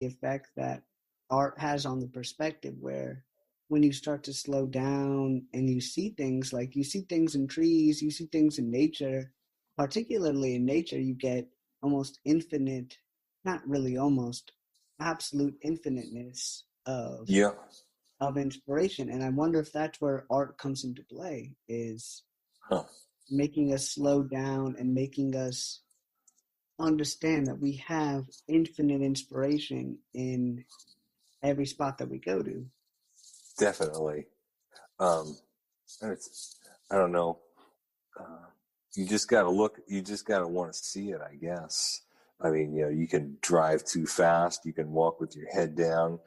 effect that art has on the perspective, where when you start to slow down and you see things, like you see things in trees, you see things in nature, particularly in nature, you get almost infinite, not really almost, absolute infiniteness Yeah. of inspiration. And I wonder if that's where art comes into play, is Huh. making us slow down and making us understand that we have infinite inspiration in every spot that we go to. Definitely. It's, I don't know. You just got to look. You just got to want to see it, I guess. I mean, you can drive too fast. You can walk with your head down.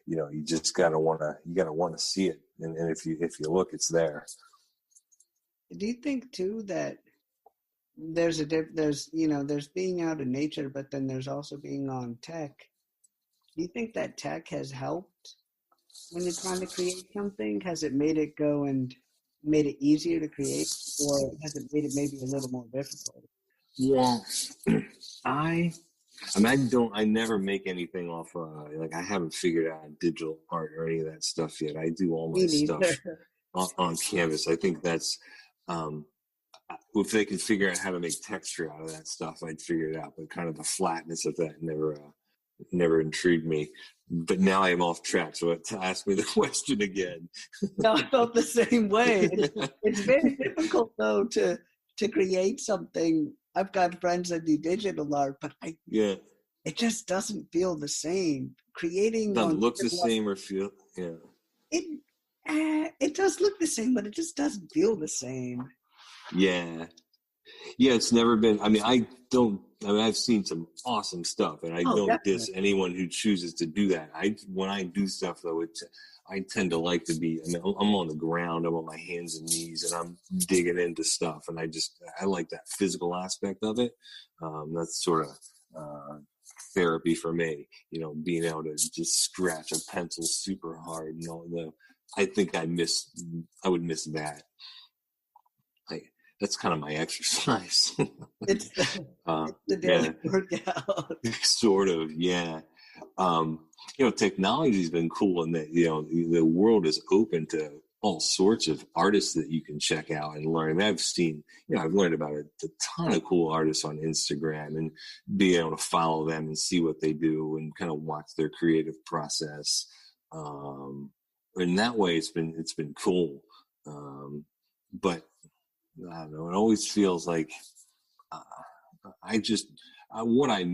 You just got to want to. You got to want to see it, and if you look, it's there. Do you think too that there's there's being out in nature, but then there's also being on tech? Do you think that tech has helped when you're trying to create something? Has it made it go and made it easier to create, or has it made it maybe a little more difficult? Yeah, I mean, I never make anything off. Like, I haven't figured out digital art or any of that stuff yet. I do all my stuff on canvas. I think that's, if they could figure out how to make texture out of that stuff, I'd figure it out. But kind of the flatness of that never intrigued me. But now I am off track, so ask me the question again. No, I felt the same way. It's very difficult though to create something. I've got friends that do digital art, but it just doesn't feel the same. Creating doesn't look the same or feel it does look the same, but it just doesn't feel the same. Yeah, it's never been. I mean, I've seen some awesome stuff, and I don't diss anyone who chooses to do that. When I do stuff though, I tend to like to be. I mean, I'm on the ground. I'm on my hands and knees, and I'm digging into stuff. And I like that physical aspect of it. That's sort of therapy for me. Being able to just scratch a pencil super hard. I think I would miss that. That's kind of my exercise. It's the daily workout. Sort of, yeah. Technology's been cool in that, the world is open to all sorts of artists that you can check out and learn. I've seen, I've learned about a ton of cool artists on Instagram, and being able to follow them and see what they do and kind of watch their creative process. In that way, it's been cool. But I don't know. It always feels like what I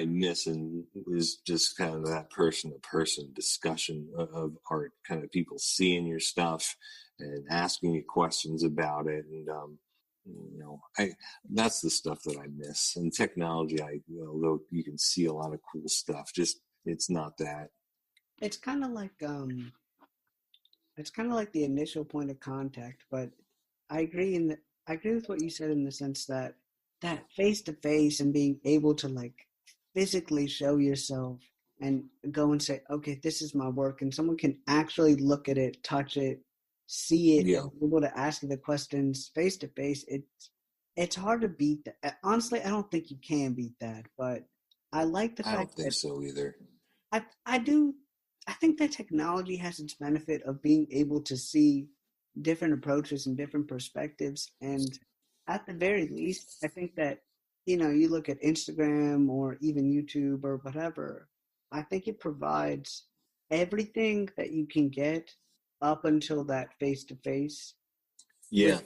miss is just kind of that person-to-person discussion of art, kind of people seeing your stuff and asking you questions about it, and that's the stuff that I miss. And technology, although you can see a lot of cool stuff, just it's not that. It's kind of like the initial point of contact, but I agree with what you said in the sense that face to face and being able to like physically show yourself and go and say, okay, this is my work, and someone can actually look at it, touch it, see it, and be able to ask you the questions face to face. It's hard to beat that. Honestly, I don't think you can beat that, but I like the fact that I don't think so either. I do. I think that technology has its benefit of being able to see different approaches and different perspectives. And at the very least, I think that, you look at Instagram or even YouTube or whatever, I think it provides everything that you can get up until that face-to-face. Yeah.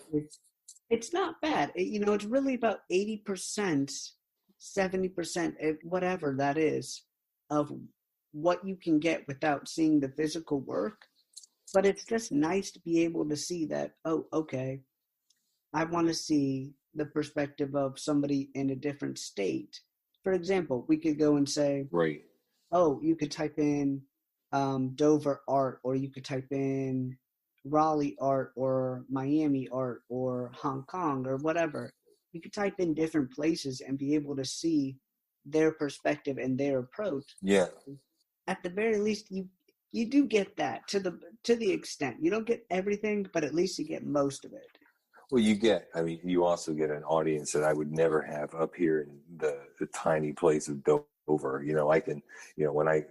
It's not bad. It's really about 80%, 70%, whatever that is, of what you can get without seeing the physical work. But it's just nice to be able to see that, oh, okay, I want to see the perspective of somebody in a different state. For example, we could go and say, right, oh, you could type in Dover art, or you could type in Raleigh art, or Miami art, or Hong Kong, or whatever. You could type in different places and be able to see their perspective and their approach. Yeah. At the very least, you do get that to the extent. You don't get everything, but at least you get most of it. Well, you also get an audience that I would never have up here in the tiny place of Dover, Dover. I can, when I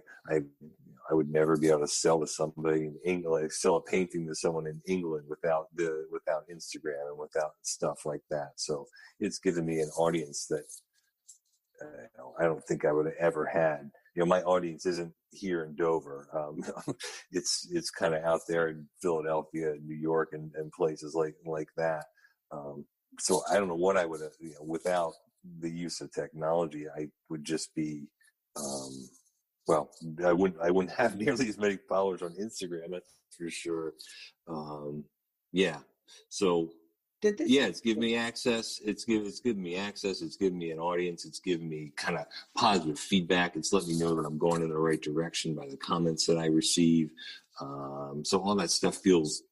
would never be able to sell to somebody in England, sell a painting to someone in England without Instagram and without stuff like that. So it's given me an audience that I don't think I would have ever had. My audience isn't here in Dover. It's kind of out there in Philadelphia, New York, and places like that. So I don't know what I would have, without the use of technology. I would just be, well, I wouldn't have nearly as many followers on Instagram, that's for sure. Yeah. So it's given me access. It's given me access. It's given me an audience. It's given me kind of positive feedback. It's let me know that I'm going in the right direction by the comments that I receive. So all that stuff feels,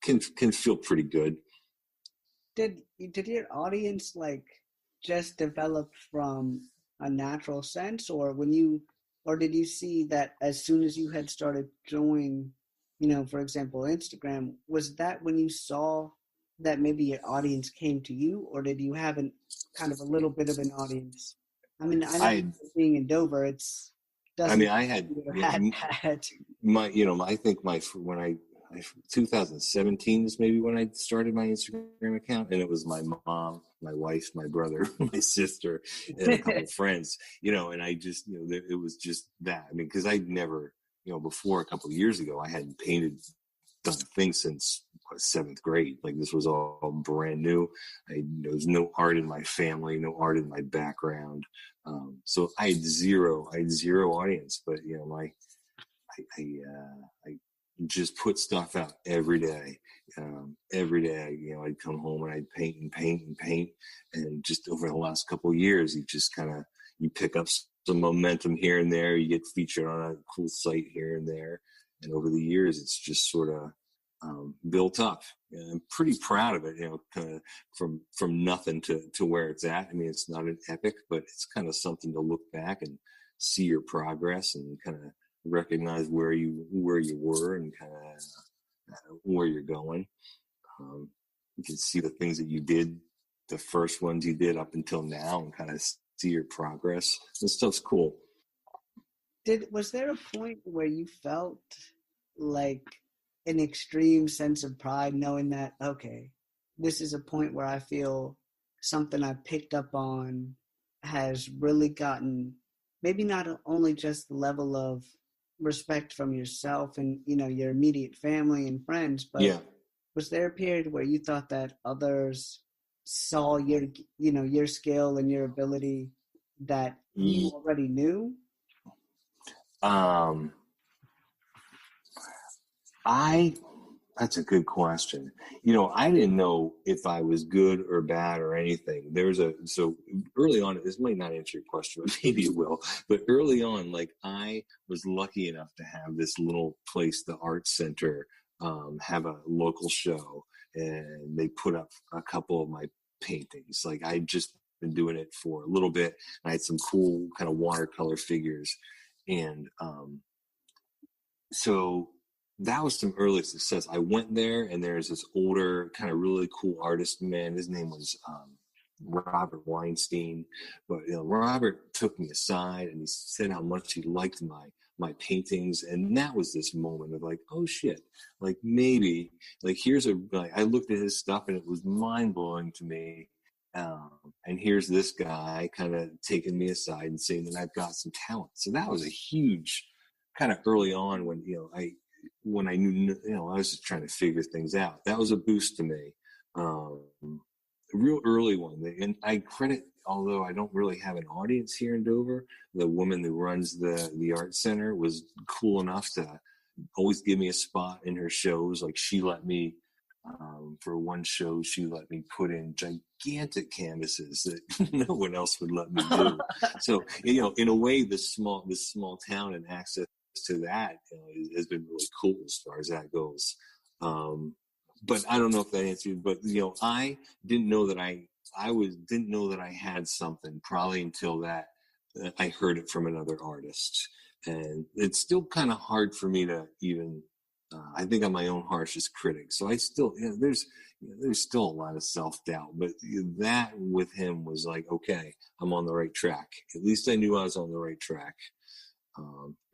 can feel pretty good. Did your audience just develop from a natural sense, or did you see that as soon as you had started doing, for example, Instagram, was that when you saw that maybe your audience came to you, or did you have kind of a little bit of an audience? I mean, I know being in Dover, I had I think when 2017 is maybe when I started my Instagram account, and it was my mom, my wife, my brother, my sister, and a couple of friends, and I just, it was just that. I mean, because I'd never, before a couple of years ago, I hadn't done things since seventh grade. Like, this was all brand new. There was no art in my family, no art in my background. So I had zero audience, but I just put stuff out every day. I'd come home and I'd paint and paint and paint. And just over the last couple of years, you pick up some momentum here and there. You get featured on a cool site here and there. And over the years, it's just sort of built up. And I'm pretty proud of it, kind of from nothing to where it's at. I mean, it's not an epic, but it's kind of something to look back and see your progress and kind of recognize where you were and kind of where you're going. You can see the things that you did, the first ones you did up until now, and kind of see your progress. This stuff's cool. Was there a point where you felt like an extreme sense of pride knowing that, okay, this is a point where I feel something I picked up on has really gotten maybe not only just the level of respect from yourself and, your immediate family and friends, but was there a period where you thought that others saw your skill and your ability that you already knew? That's a good question. I didn't know if I was good or bad or anything. So early on, this might not answer your question, but maybe it will. But early on, I was lucky enough to have this little place, the Art Center, have a local show, and they put up a couple of my paintings. I'd just been doing it for a little bit. I had some cool kind of watercolor figures, and so that was some early success. I went there, and there's this older, kind of really cool artist man. His name was Robert Weinstein. But Robert took me aside, and he said how much he liked my paintings, and that was this moment of oh shit, maybe here's I looked at his stuff, and it was mind blowing to me. And here's this guy kind of taking me aside and saying that I've got some talent. So that was a huge kind of early on when I knew, I was just trying to figure things out. That was a boost to me. A real early one. And I credit, although I don't really have an audience here in Dover, the woman who runs the art center was cool enough to always give me a spot in her shows. She let me, for one show, she let me put in gigantic canvases that no one else would let me do. So, in a way, this small town and access to that has been really cool as far as that goes. But I don't know if that answered. But I didn't know that didn't know that I had something probably until that I heard it from another artist, and it's still kind of hard for me to even I think I'm my own harshest critic. So I still, there's still a lot of self-doubt, but that with him was like, okay, I'm on the right track. At least I knew I was on the right track.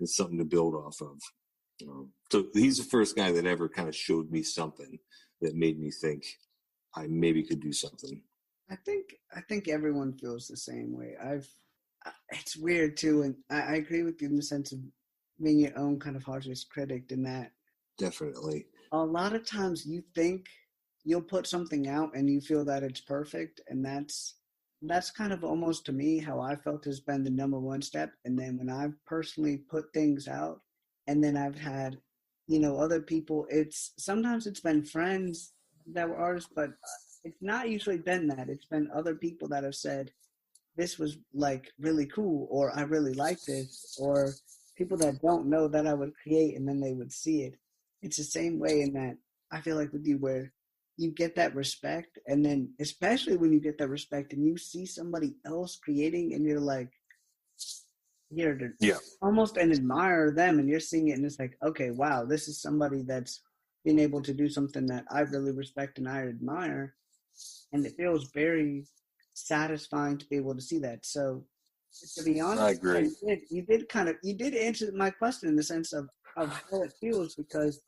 It's something to build off of. So he's the first guy that ever kind of showed me something that made me think I maybe could do something. I think everyone feels the same way. It's weird too, and I agree with you in the sense of being your own kind of harshest critic. In that, definitely, a lot of times you think you'll put something out and you feel that it's perfect, and that's kind of almost to me how I felt has been the number one step. And then when I've personally put things out, and then I've had, other people. Sometimes it's been friends that were artists, but it's not usually been that. It's been other people that have said, this was like really cool, or I really like this, or people that don't know that I would create, and then they would see it. It's the same way in that I feel like with you, where you get that respect, and then especially when you get that respect and you see somebody else creating, and you're like, you're almost an admirer of them, and you're seeing it, and it's like, okay, wow, this is somebody that's been able to do something that I really respect and I admire, and it feels very satisfying to be able to see that. So, to be honest, I agree. You did answer my question in the sense of how it feels, because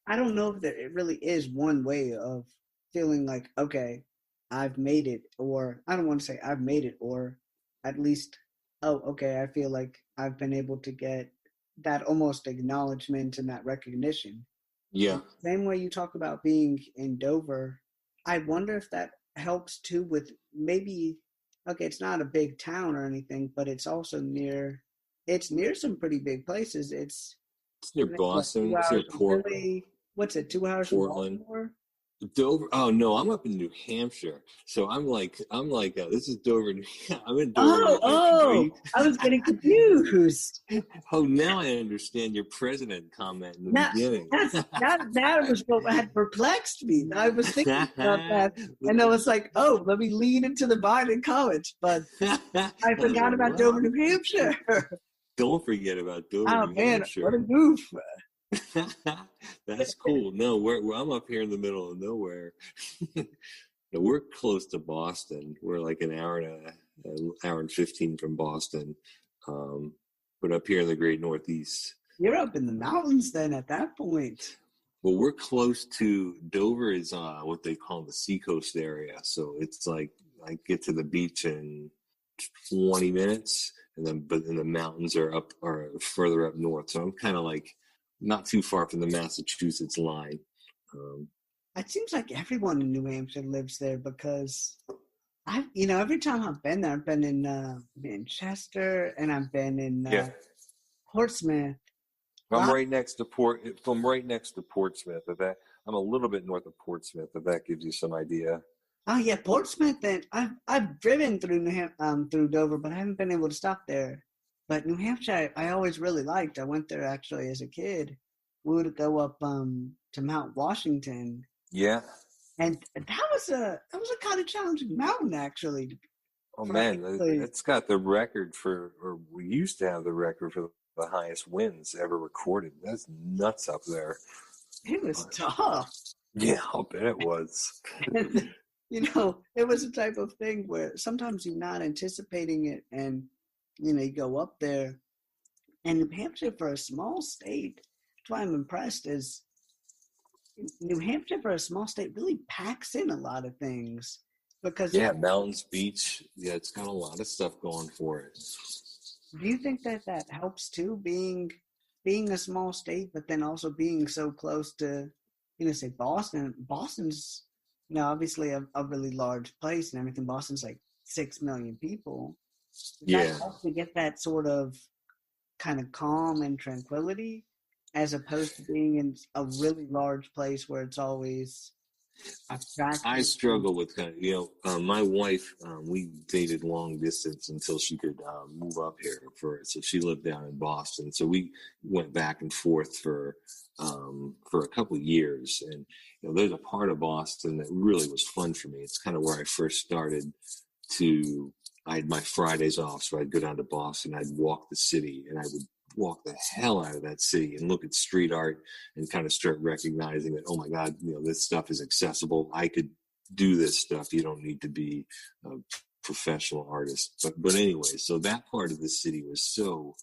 I don't know if it really is one way of feeling like, okay, I've made it, or I don't want to say I've made it, or at least, oh, okay, I feel like I've been able to get that almost acknowledgement and that recognition. Yeah. Same way you talk about being in Dover, I wonder if that helps too with maybe, okay, it's not a big town or anything, but it's near some pretty big places. It's near what, Boston. 2 It's near hours from Philly. What's it, 2 hours from Portland. Baltimore? Dover. Oh no, I'm up in New Hampshire. So I'm like, this is Dover. I'm in Dover, New Hampshire. I was getting confused. Oh, now I understand your president comment in the beginning. That was what had perplexed me. I was thinking about that, and I was like, oh, let me lean into the Biden college, but I forgot about Dover, New Hampshire. Don't forget about Dover, New Hampshire. What a goof. That's cool. No, I'm up here in the middle of nowhere. No, we're close to Boston. We're like an hour and 15 from Boston. But up here in the great Northeast. You're up in the mountains then at that point. Well, we're close to Dover is what they call the seacoast area. So it's like I get to the beach in 20 minutes, but then the mountains are further up north. So I'm kind of like not too far from the Massachusetts line. It seems like everyone in New Hampshire lives there, because every time I've been there, I've been in Manchester, and I've been in Portsmouth. I'm right next to Portsmouth. I'm a little bit north of Portsmouth, if that gives you some idea. Oh yeah, Portsmouth. And I've driven through through Dover, but I haven't been able to stop there. But New Hampshire, I always really liked. I went there actually as a kid. We would go up to Mount Washington. Yeah. And that was a kind of challenging mountain, actually. Oh man, it's got the record or we used to have the record for the highest winds ever recorded. That's nuts up there. It was tough. Yeah, I'll bet it was. And, it was a type of thing where sometimes you're not anticipating it, and you go up there. And New Hampshire, for a small state, that's why I'm impressed, is New Hampshire for a small state really packs in a lot of things, because mountains, beach, it's got a lot of stuff going for it. Do you think that helps too, being a small state, but then also being so close to, say Boston? Boston's, obviously a really large place and everything. Boston's like 6 million people. That helps to get that sort of kind of calm and tranquility, as opposed to being in a really large place where it's always abstract. I struggle with my wife, we dated long distance until she could move up here so she lived down in Boston. So we went back and forth for a couple of years. And, there's a part of Boston that really was fun for me. It's kind of where I first started I had my Fridays off. So I'd go down to Boston, I'd walk the city, and I would walk the hell out of that city and look at street art and kind of start recognizing that, oh my God, this stuff is accessible. I could do this stuff. You don't need to be a professional artist. But anyway, so that part of the city was so